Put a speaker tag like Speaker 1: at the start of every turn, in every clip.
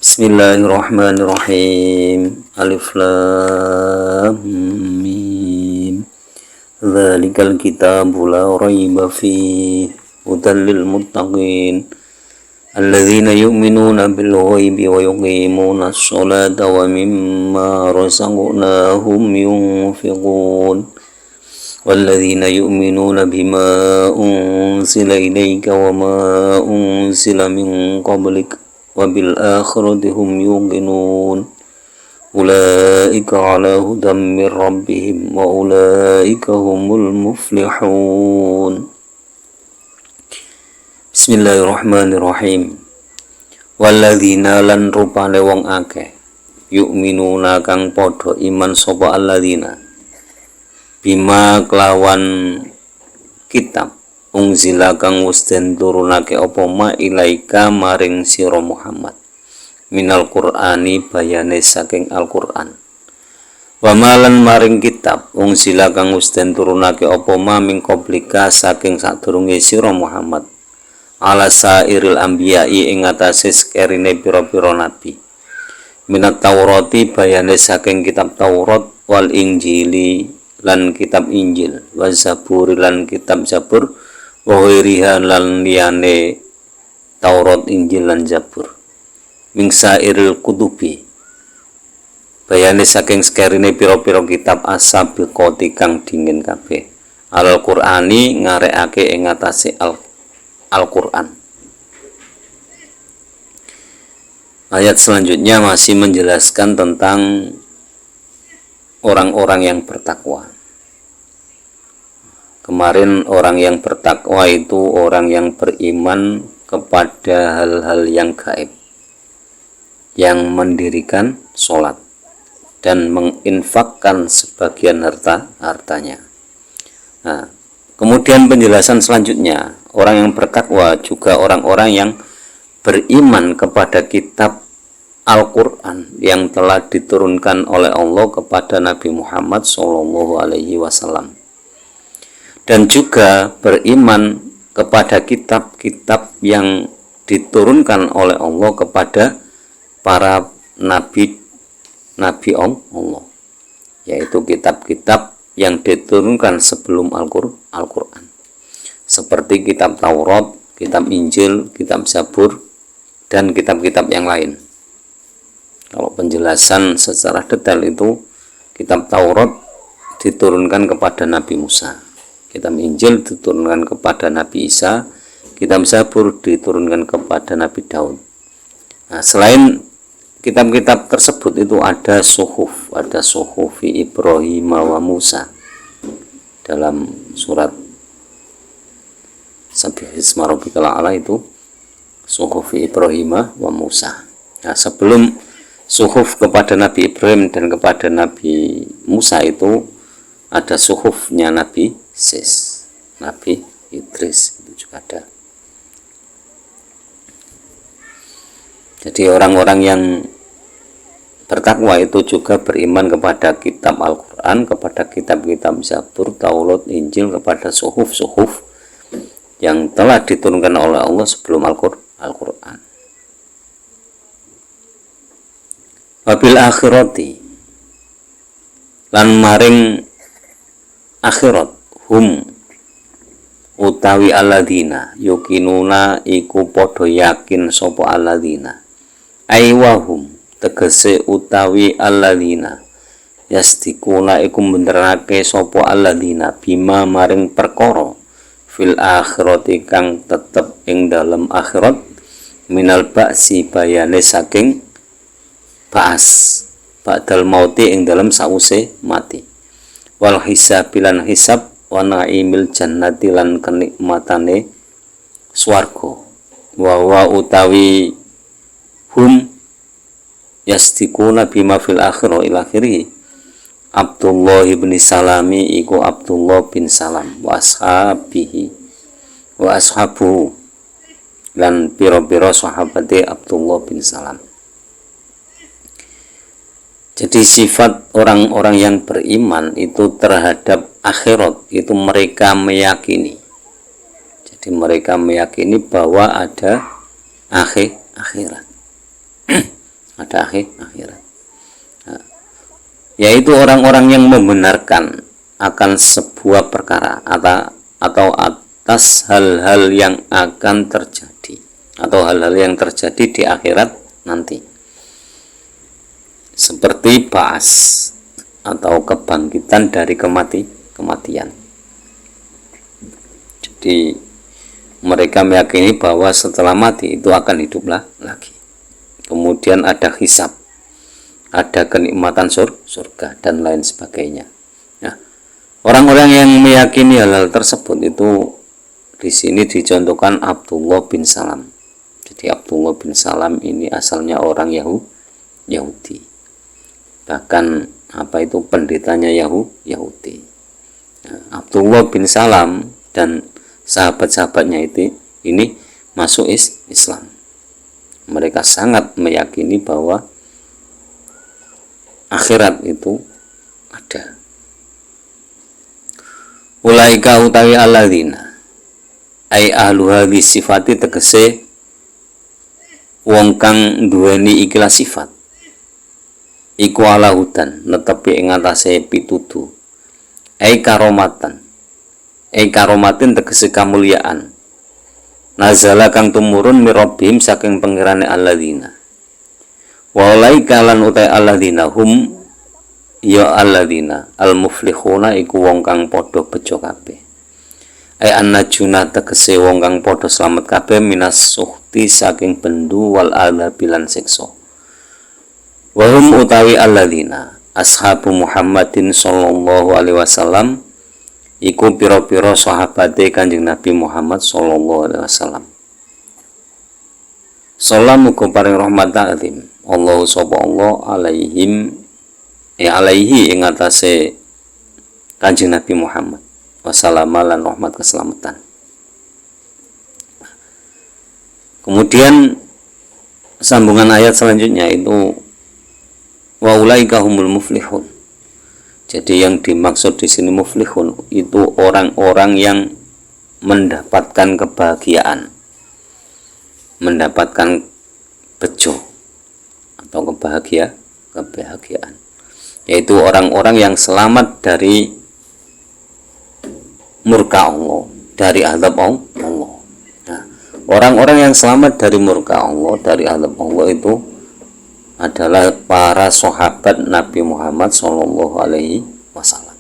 Speaker 1: Bismillahirrahmanirrahim. Alif lam mim. Dzalikal kitabu la raiba fihi hudan lil muttaqin alladzina yu'minuna bil ghaibi wa yuqimuna ash-sholata wa mimma razaqnahum yunfiqun walladzina yu'minuna bima unzila ilayka wa ma unzila min qablika wabil akhirati hum yuqinun ulaika ala hudam min rabbihim wa ulaika humul muflihun. Bismillahirrahmanirrahim. Walladzina lan rupane wong akeh yu'minuna kang padha iman sapa alladzina bima kelawan kitab unzila kang wis den turunake apa ma ilaika maring sira Muhammad minal Qur'ani bayane saking Al-Qur'an wa malan maring kitab unzila kang wis den turunake apa ma ming qablika saking sadurunge sira Muhammad ala sairil anbiya'i ing atase sekerine pira-pira nabi minat Taurati bayane saking kitab Taurat wal Injili lan kitab Injil wa Zabur lan kitab Zabur wa ghairiha lan liyane Taurat, Injil lan Zabur min sairil kutubi bayane saking sekerine pira-pira kitab as-sabiqati kang dingin kabeh Al-Qur'ani ngarekake ing atase Al-Qur'an. Ayat selanjutnya masih menjelaskan tentang orang-orang yang bertakwa. Kemarin orang yang bertakwa itu orang yang beriman kepada hal-hal yang gaib, yang mendirikan sholat dan menginfakkan sebagian hartanya. Nah, kemudian penjelasan selanjutnya, orang yang bertakwa juga orang-orang yang beriman kepada kitab Al-Quran yang telah diturunkan oleh Allah kepada Nabi Muhammad SAW. Dan juga beriman kepada kitab-kitab yang diturunkan oleh Allah kepada para nabi Allah, yaitu kitab-kitab yang diturunkan sebelum Al-Quran, seperti kitab Taurat, kitab Injil, kitab Zabur, dan kitab-kitab yang lain. Kalau penjelasan secara detail itu, kitab Taurat diturunkan kepada Nabi Musa, kitab Injil diturunkan kepada Nabi Isa, kitab Zabur diturunkan kepada Nabi Daud. Nah, selain kitab-kitab tersebut itu ada suhufi Ibrahim wa Musa dalam surat Sabbihisma rabbikal a'la, itu suhufi Ibrahim wa Musa. Nah, sebelum suhuf kepada Nabi Ibrahim dan kepada Nabi Musa itu ada suhufnya Nabi Sis, Nabi Idris, itu juga ada. Jadi orang-orang yang bertakwa itu juga beriman kepada kitab Al-Quran, kepada kitab-kitab Zabur, Taurat, Injil, kepada suhuf-suhuf yang telah diturunkan oleh Allah sebelum Al-Quran. Wabil akhirati lan maring akhirat hum utawi alladzina yukinuna iku padha yakin sapa alladzina aiwahum tegese utawi alladzina yastikuna iku benderake sapa alladzina bima maring perkara fil akhirati kang tetep ing dalem akhirat minal ba'si bayane saking ba'as ba'dal mauti ing dalem sause mati wal hisab lan hisab wa naimil jannati lan kenikmatane swarga wa utawi hum yastikuna bima fil akhirah ila akhirih Abdullah bin Salami iku Abdullah bin Salam wa ashabuhu lan pira-pira sahabate Abdullah bin Salam. Jadi sifat orang-orang yang beriman itu terhadap akhirat itu mereka meyakini. Jadi mereka meyakini bahwa ada akhirat. ada akhirat. Nah, yaitu orang-orang yang membenarkan akan sebuah perkara atau atas hal-hal yang akan terjadi atau hal-hal yang terjadi di akhirat nanti, seperti ba'as atau kebangkitan dari kematian. Jadi mereka meyakini bahwa setelah mati itu akan hiduplah lagi. Kemudian ada hisab, ada kenikmatan surga dan lain sebagainya. Nah, orang-orang yang meyakini hal-hal tersebut itu di sini dicontohkan Abdullah bin Salam. Jadi Abdullah bin Salam ini asalnya orang Yahudi. Bahkan pendetanya Yahudi. Nah, Abdullah bin Salam dan sahabat-sahabatnya ini masuk Islam. Mereka sangat meyakini bahwa akhirat itu ada. Ulaika utawi alladzina ai ahlu hadhi sifati tegese wong kang duweni ikilah sifat iku ala hudan netepi ing atase pitutu ai karomatin tegese kamulyaan nazala kang tumurun mirobim saking pengirane alladzina walai kalan utai alladzina hum ya alladzina al-muflihuna iku wong kang padha bejo kabeh ai annajuna tegese wong kang padha slamet kabeh minas suhti saking bendu wal adzabilan siksa wa hum utawi alladzina ashabu Muhammadin sallallahu alaihi wasallam iku pira-pira sahabate Kanjeng Nabi Muhammad sallallahu alaihi wasallam. Salam muga paring rahmat azim Allah sapa Allah alaihi ing atase Kanjeng Nabi Muhammad wasallam lan rahmat keselamatan. Kemudian sambungan ayat selanjutnya itu wa ulaika humul muflihun. Jadi yang dimaksud di sini muflihun itu orang-orang yang mendapatkan kebahagiaan, mendapatkan bejo atau kebahagiaan, yaitu orang-orang yang selamat dari murka Allah, dari azab Allah. Nah, orang-orang yang selamat dari murka Allah, dari azab Allah itu adalah para sahabat Nabi Muhammad Shallallahu Alaihi Wasallam.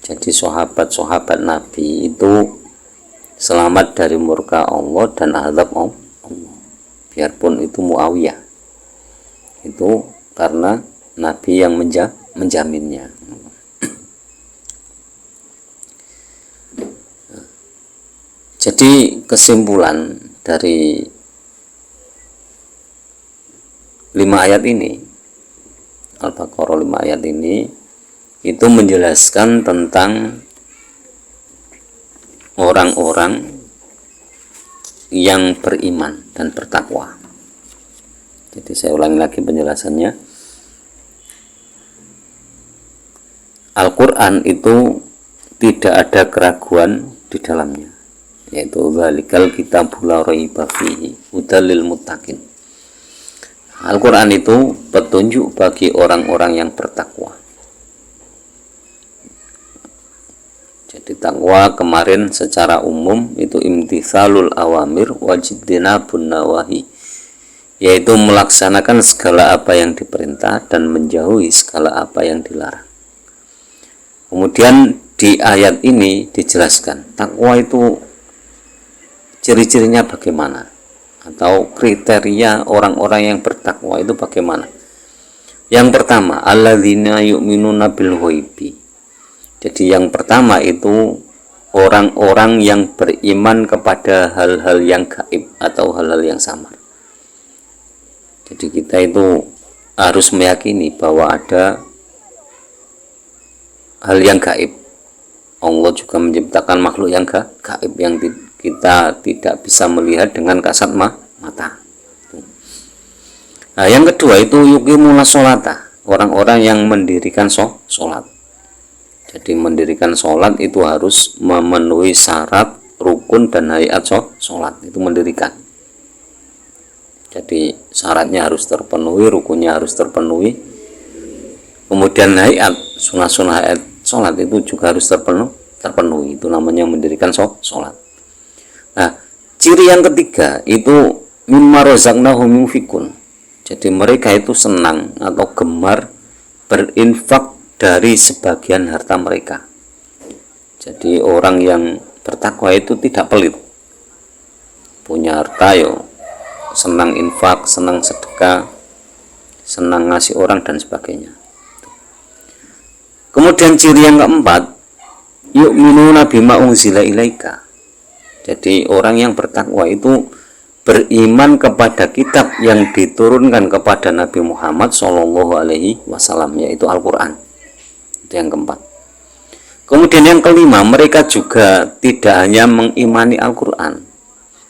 Speaker 1: Jadi sahabat-sahabat Nabi itu selamat dari murka Allah dan azab Allah. Biarpun itu Muawiyah, itu karena Nabi yang menjaminnya. Jadi kesimpulan dari 5 ayat ini, Al-Baqarah 5 ayat ini itu menjelaskan tentang orang-orang yang beriman dan bertakwa. Jadi saya ulangi lagi penjelasannya. Al-Quran itu tidak ada keraguan di dalamnya, yaitu zalikal kitabul la raiba fihi hudal lil muttaqin. Al-Quran itu petunjuk bagi orang-orang yang bertakwa. Jadi takwa kemarin secara umum itu imtithalul awamir wajidinabun nawahi, yaitu melaksanakan segala apa yang diperintah dan menjauhi segala apa yang dilarang. Kemudian di ayat ini dijelaskan takwa itu ciri-cirinya bagaimana, atau kriteria orang-orang yang bertakwa itu bagaimana. Yang pertama, alladzina yu'minuna bil ghaibi. Jadi yang pertama itu orang-orang yang beriman kepada hal-hal yang gaib atau hal-hal yang samar. Jadi kita itu harus meyakini bahwa ada hal yang gaib. Allah juga menciptakan makhluk yang gaib yang kita tidak bisa melihat dengan kasat mata. Nah, yang kedua itu yuqimuna sholata, orang-orang yang mendirikan sholat. Jadi mendirikan sholat itu harus memenuhi syarat, rukun dan hayat sholat, itu mendirikan. Jadi syaratnya harus terpenuhi, rukunnya harus terpenuhi. Kemudian hayat, sunah-sunah hayat sholat itu juga harus terpenuhi. Itu namanya mendirikan sholat. Nah, ciri yang ketiga itu mimma razaqnahum yunfikun. Jadi mereka itu senang atau gemar berinfak dari sebagian harta mereka. Jadi orang yang bertakwa itu tidak pelit. Punya harta yo senang infak, senang sedekah, senang ngasih orang dan sebagainya. Kemudian ciri yang keempat, yu'minuna bima unzila ilaika. Jadi orang yang bertakwa itu beriman kepada kitab yang diturunkan kepada Nabi Muhammad Shallallahu Alaihi Wasallam, yaitu Al-Quran. Itu yang keempat. Kemudian yang kelima, mereka juga tidak hanya mengimani Al-Quran,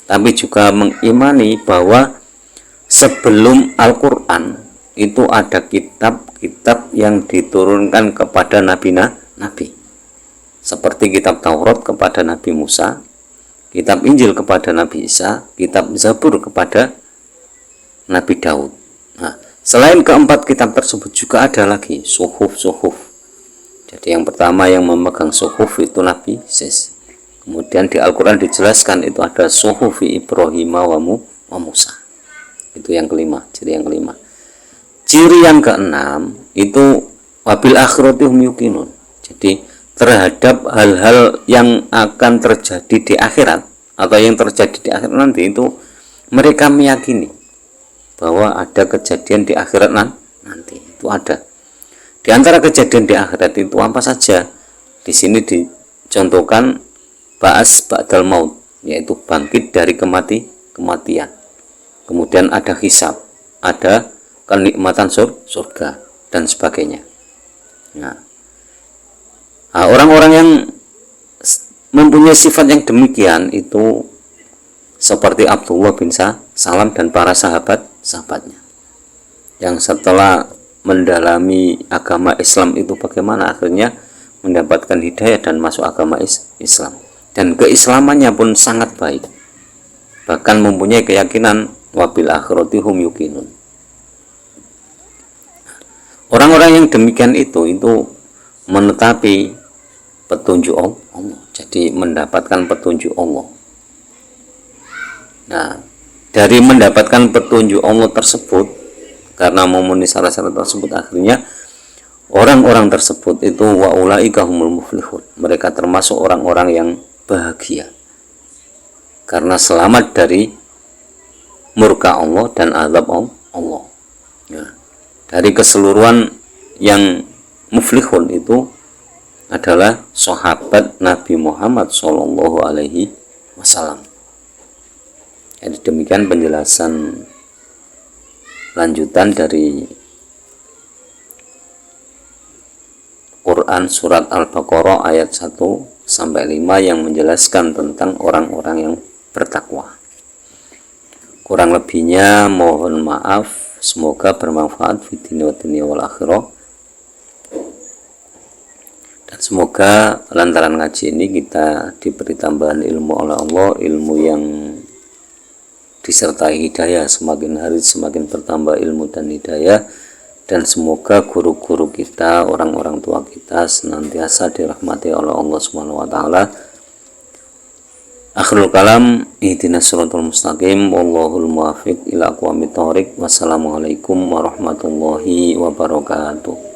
Speaker 1: tapi juga mengimani bahwa sebelum Al-Quran itu ada kitab-kitab yang diturunkan kepada nabi. Seperti kitab Taurat kepada Nabi Musa, kitab Injil kepada Nabi Isa, kitab Zabur kepada Nabi Daud. Nah, selain keempat kitab tersebut juga ada lagi suhuf. Jadi yang pertama yang memegang suhuf itu Nabi Sis. Kemudian di Al-Quran dijelaskan itu ada suhufi Ibrahim wa Musa. Itu yang kelima, ciri yang kelima. Ciri yang keenam itu wabil akhirati hum yuqinun. Jadi terhadap hal-hal yang akan terjadi di akhirat atau yang terjadi di akhirat nanti itu mereka meyakini bahwa ada kejadian di akhirat nanti. Itu ada. Di antara kejadian di akhirat itu apa saja? Di sini dicontohkan ba'as ba'dal maut, yaitu bangkit dari kematian. Kemudian ada hisab, ada kenikmatan surga dan sebagainya. Nah, orang-orang yang mempunyai sifat yang demikian itu seperti Abdullah bin Salam dan para sahabatnya yang setelah mendalami agama Islam itu bagaimana akhirnya mendapatkan hidayah dan masuk agama Islam. Dan keislamannya pun sangat baik, bahkan mempunyai keyakinan wabil akhirati hum yuqinun. Orang-orang yang demikian itu menetapi petunjuk Allah, jadi mendapatkan petunjuk Allah. Nah, dari mendapatkan petunjuk Allah tersebut, karena memenuhi syarat-syarat tersebut, akhirnya orang-orang tersebut itu wa ulaika humul muflihun. Mereka termasuk orang-orang yang bahagia karena selamat dari murka Allah dan azab Allah. Ya. Dari keseluruhan yang muflihun itu adalah sahabat Nabi Muhammad Shallallahu Alaihi Wasallam. Jadi demikian penjelasan lanjutan dari Quran surat Al-Baqarah ayat 1 sampai 5 yang menjelaskan tentang orang-orang yang bertakwa. Kurang lebihnya mohon maaf, semoga bermanfaat di dunia wal akhirah. Dan semoga lantaran ngaji ini kita diberi tambahan ilmu oleh Allah, ilmu yang disertai hidayah, semakin hari semakin bertambah ilmu dan hidayah. Dan semoga guru-guru kita, orang-orang tua kita senantiasa dirahmati oleh Allah Subhanahu wa taala. Akhirul kalam, ihdinas shiratal mustaqim, wallahul muwaffiq ila aqwamit thoriq. Wassalamualaikum warahmatullahi wabarakatuh.